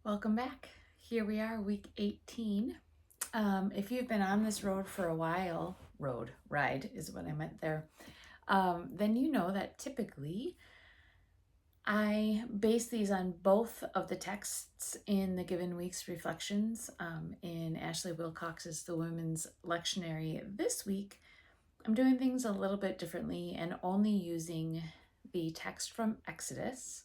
Welcome back. Here we are, week 18. If you've been on this road for a while, ride is what I meant there, then you know that typically I base these on both of the texts in the given week's reflections. In Ashley Wilcox's The Women's Lectionary this week, I'm doing things a little bit differently and only using the text from Exodus.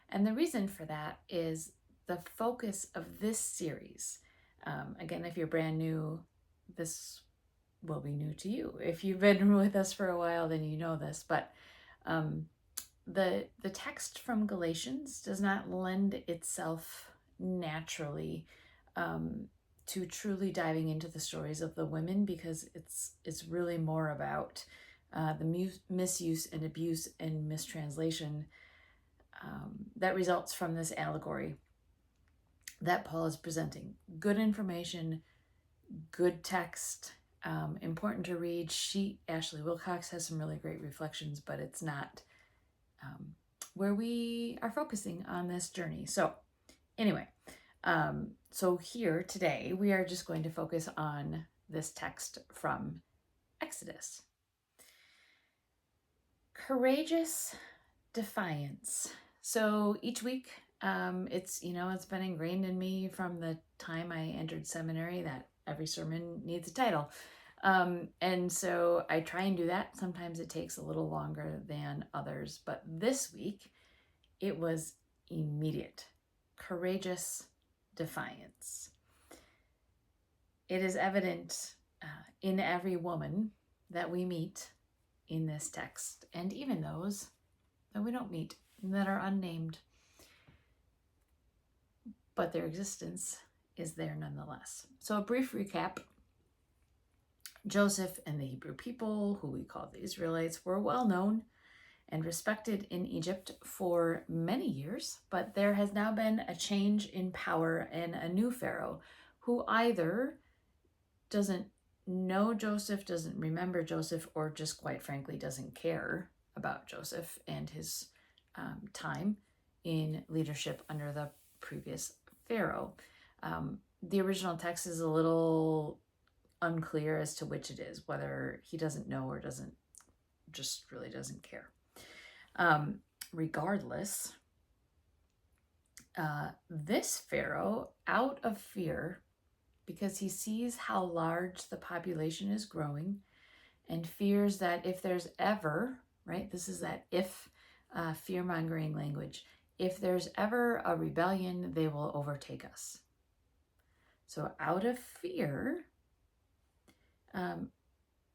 And the reason for that is the focus of this series. Again, if you're brand new, this will be new to you. If you've been with us for a while, then you know this. But the text from Galatians does not lend itself naturally to truly diving into the stories of the women, because it's really more about the misuse and abuse and mistranslation that results from this allegory that Paul is presenting. Good information, good text, important to read. Ashley Wilcox, has some really great reflections, but it's not where we are focusing on this journey. So anyway, so here today we are just going to focus on this text from Exodus. Courageous defiance. So each week, it's been ingrained in me from the time I entered seminary that every sermon needs a title. And so I try and do that. Sometimes it takes a little longer than others, but this week it was immediate. Courageous defiance. It is evident in every woman that we meet in this text, and even those that we don't meet, that are unnamed, but their existence is there nonetheless. So a brief recap. Joseph and the Hebrew people, who we call the Israelites, were well known and respected in Egypt for many years, but there has now been a change in power and a new Pharaoh who either doesn't know Joseph, doesn't remember Joseph, or just quite frankly doesn't care about Joseph and his time in leadership under the previous Pharaoh. The original text is a little unclear as to which it is, whether he doesn't know or really doesn't care. Regardless, this Pharaoh, out of fear, because he sees how large the population is growing and fears that if there's ever, right, this is that if fear-mongering language, if there's ever a rebellion, they will overtake us. So out of fear,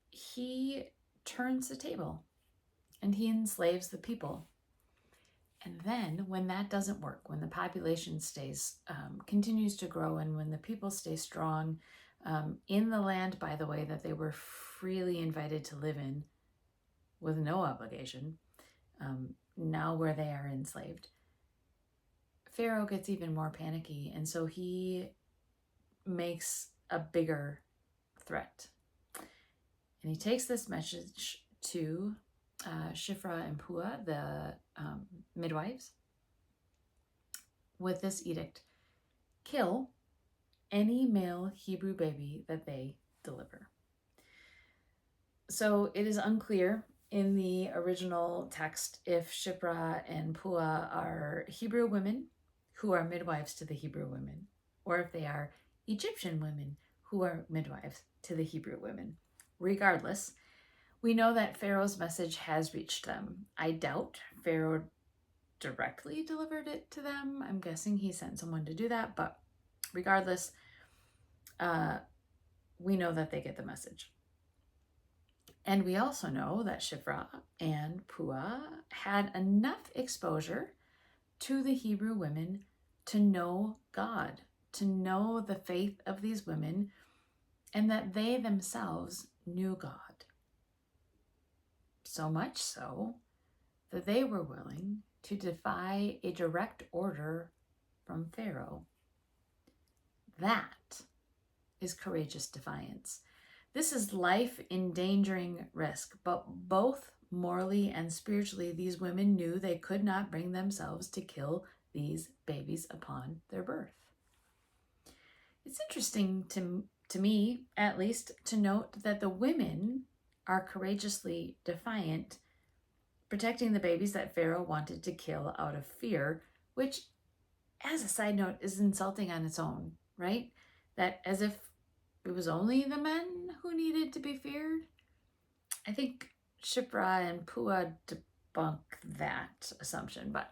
he turns the table and he enslaves the people. And then when that doesn't work, when the population continues to grow, and when the people stay strong in the land, by the way, that they were freely invited to live in with no obligation, now where they are enslaved, Pharaoh gets even more panicky, and so he makes a bigger threat. And he takes this message to Shiphrah and Puah, the midwives, with this edict: kill any male Hebrew baby that they deliver. So it is unclear in the original text if Shiphrah and Puah are Hebrew women who are midwives to the Hebrew women, or if they are Egyptian women who are midwives to the Hebrew women. Regardless, we know that Pharaoh's message has reached them. I doubt Pharaoh directly delivered it to them. I'm guessing he sent someone to do that, but regardless, we know that they get the message. And we also know that Shiphrah and Puah had enough exposure to the Hebrew women to know God, to know the faith of these women, and that they themselves knew God. So much so that they were willing to defy a direct order from Pharaoh. That is courageous defiance. This is life-endangering risk, but both morally and spiritually, these women knew they could not bring themselves to kill these babies upon their birth. It's interesting to me, at least, to note that the women are courageously defiant, protecting the babies that Pharaoh wanted to kill out of fear, which, as a side note, is insulting on its own, right? That as if it was only the men who needed to be feared. I think Shipra and Pua debunk that assumption. But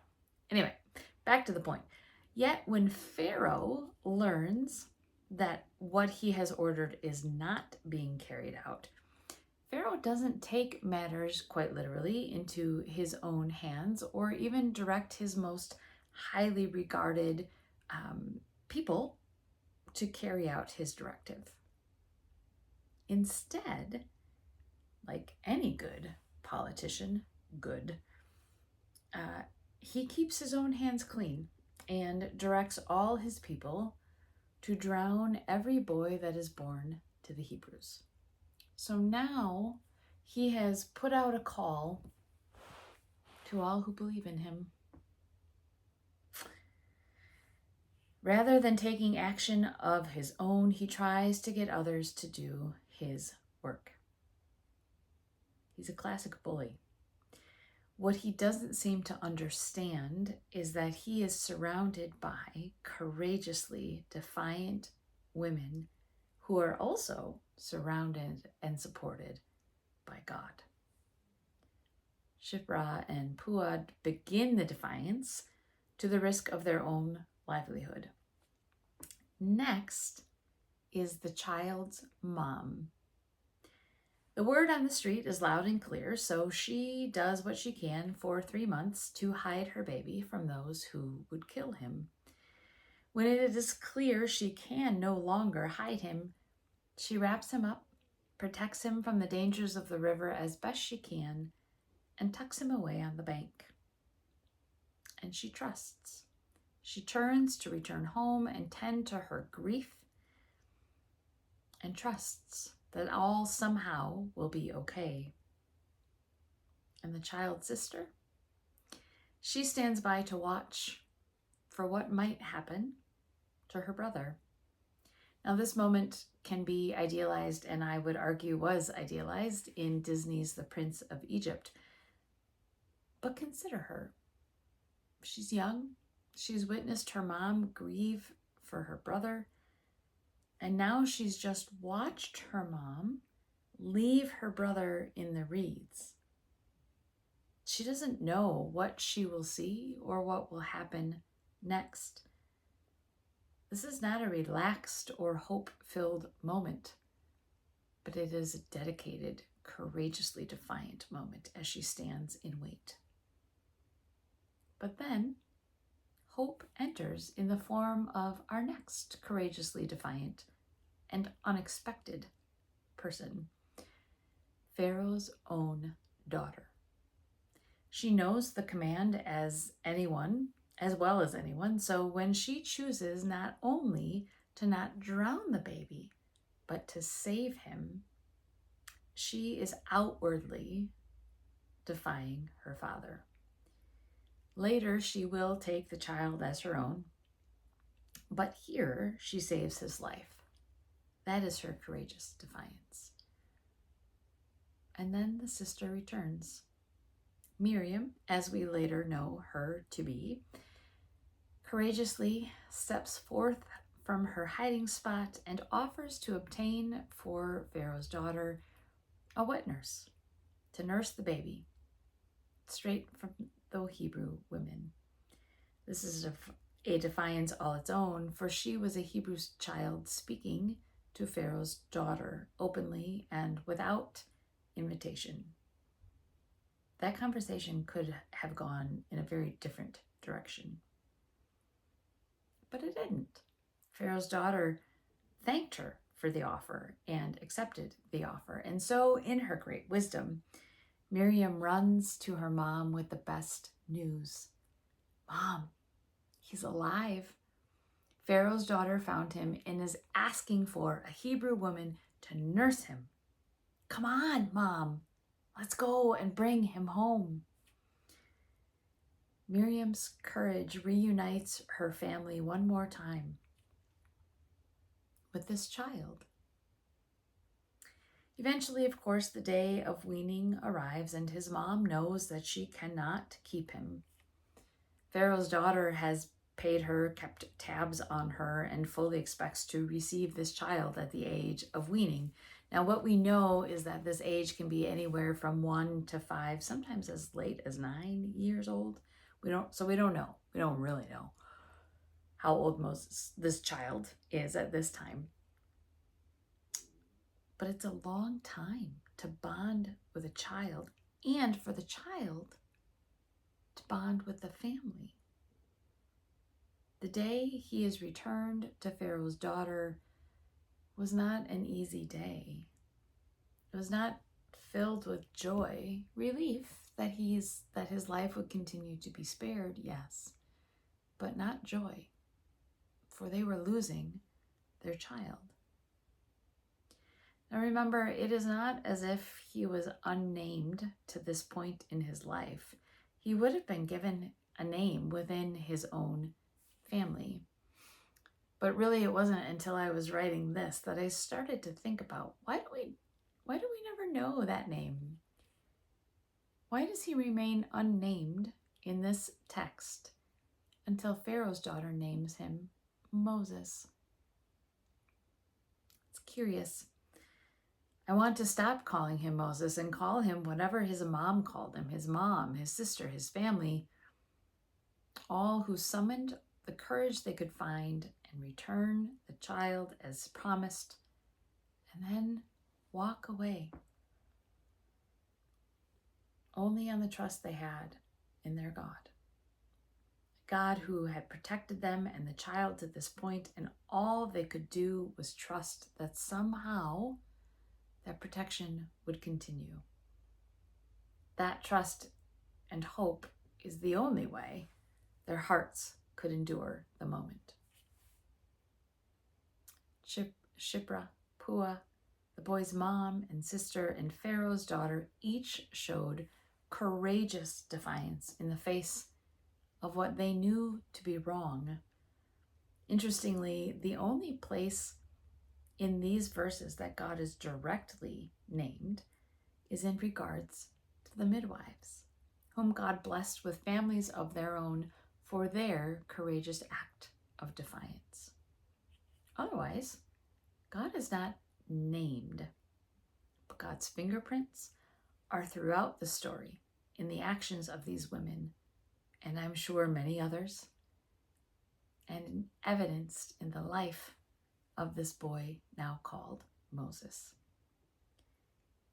anyway, back to the point. Yet when Pharaoh learns that what he has ordered is not being carried out, Pharaoh doesn't take matters quite literally into his own hands or even direct his most highly regarded people to carry out his directive. Instead, like any good politician, he keeps his own hands clean and directs all his people to drown every boy that is born to the Hebrews. So now he has put out a call to all who believe in him. Rather than taking action of his own, he tries to get others to do his work. He's a classic bully. What he doesn't seem to understand is that he is surrounded by courageously defiant women who are also surrounded and supported by God. Shipra and Puad begin the defiance to the risk of their own livelihood. Next is the child's mom. The word on the street is loud and clear, so she does what she can for 3 months to hide her baby from those who would kill him. When it is clear she can no longer hide him, she wraps him up, protects him from the dangers of the river as best she can, and tucks him away on the bank. And she trusts. She turns to return home and tend to her grief, and trusts that all somehow will be okay. And the child's sister? She stands by to watch for what might happen to her brother. Now, this moment can be idealized, and I would argue was idealized in Disney's The Prince of Egypt. But consider her. She's young. She's witnessed her mom grieve for her brother. And now she's just watched her mom leave her brother in the reeds. She doesn't know what she will see or what will happen next. This is not a relaxed or hope-filled moment, but it is a dedicated, courageously defiant moment as she stands in wait. But then, hope enters in the form of our next courageously defiant and unexpected person, Pharaoh's own daughter. She knows the command as well as anyone, so when she chooses not only to not drown the baby, but to save him, she is outwardly defying her father. Later, she will take the child as her own, but here she saves his life. That is her courageous defiance. And then the sister returns. Miriam, as we later know her to be, courageously steps forth from her hiding spot and offers to obtain for Pharaoh's daughter a wet nurse to nurse the baby, straight from the Hebrew women. This is a defiance all its own, for she was a Hebrew child speaking to Pharaoh's daughter openly and without invitation. That conversation could have gone in a very different direction. But it didn't. Pharaoh's daughter thanked her for the offer and accepted the offer. And so, in her great wisdom, Miriam runs to her mom with the best news. Mom, he's alive. Pharaoh's daughter found him and is asking for a Hebrew woman to nurse him. Come on, Mom. Let's go and bring him home. Miriam's courage reunites her family one more time with this child. Eventually, of course, the day of weaning arrives, and his mom knows that she cannot keep him. Pharaoh's daughter has paid her, kept tabs on her, and fully expects to receive this child at the age of weaning. Now, what we know is that this age can be anywhere from 1 to 5, sometimes as late as 9 years old. We don't know. We don't really know how old this child is at this time. But it's a long time to bond with a child, and for the child to bond with the family. The day he is returned to Pharaoh's daughter was not an easy day. It was not filled with joy, relief that his life would continue to be spared, yes, but not joy, for they were losing their child. Now remember, it is not as if he was unnamed to this point in his life. He would have been given a name within his own family. But really, it wasn't until I was writing this that I started to think about, why do we never know that name? Why does he remain unnamed in this text until Pharaoh's daughter names him Moses? It's curious. I want to stop calling him Moses and call him whatever his mom called him, his mom, his sister, his family, all who summoned the courage they could find and return the child as promised, and then walk away, only on the trust they had in their God. God who had protected them and the child to this point, and all they could do was trust that somehow that protection would continue. That trust and hope is the only way their hearts could endure the moment. Shipra, Puah, the boy's mom and sister, and Pharaoh's daughter each showed courageous defiance in the face of what they knew to be wrong. Interestingly, the only place in these verses that God is directly named is in regards to the midwives, whom God blessed with families of their own for their courageous act of defiance. Otherwise, God is not named, but God's fingerprints are throughout the story in the actions of these women, and I'm sure many others, and evidenced in the life of this boy now called Moses.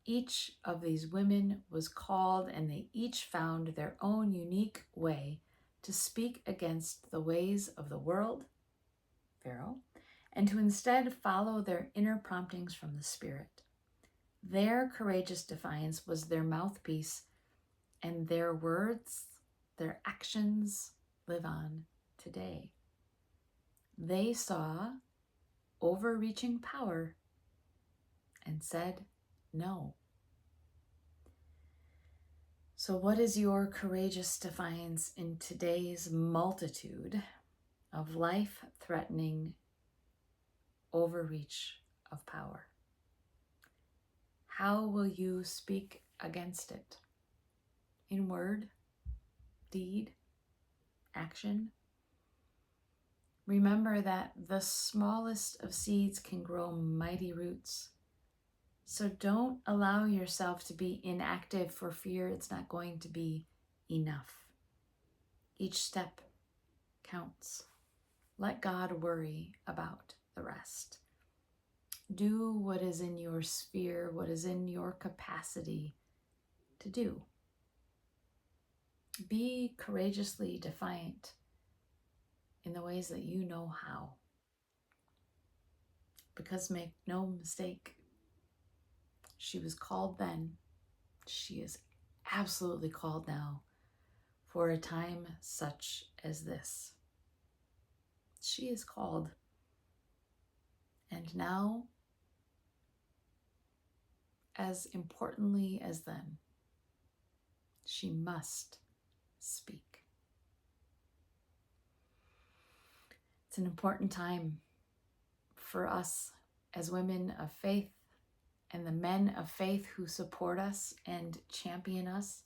Each of these women was called, and they each found their own unique way to speak against the ways of the world, Pharaoh, and to instead follow their inner promptings from the Spirit. Their courageous defiance was their mouthpiece, and their words, their actions live on today. They saw overreaching power and said no. So what is your courageous defiance in today's multitude of life-threatening overreach of power? How will you speak against it? In word, deed, action? Remember that the smallest of seeds can grow mighty roots. So don't allow yourself to be inactive for fear it's not going to be enough. Each step counts. Let God worry about the rest. Do what is in your sphere, what is in your capacity to do. Be courageously defiant in the ways that you know how. Because make no mistake, she was called then. She is absolutely called now for a time such as this. She is called. And now, as importantly as then, she must speak. It's an important time for us as women of faith and the men of faith who support us and champion us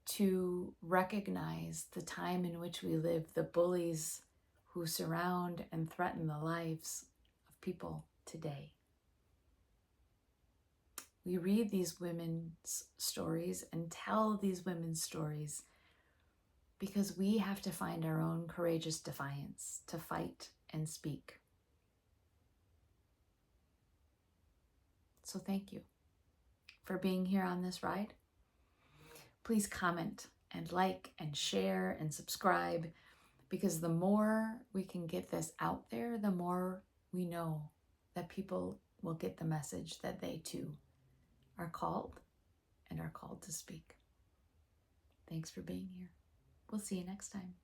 to recognize the time in which we live, the bullies who surround and threaten the lives of people today. We read these women's stories and tell these women's stories because we have to find our own courageous defiance to fight and speak. So thank you for being here on this ride. Please comment and like and share and subscribe, because the more we can get this out there, the more we know that people will get the message that they too are called and are called to speak. Thanks for being here. We'll see you next time.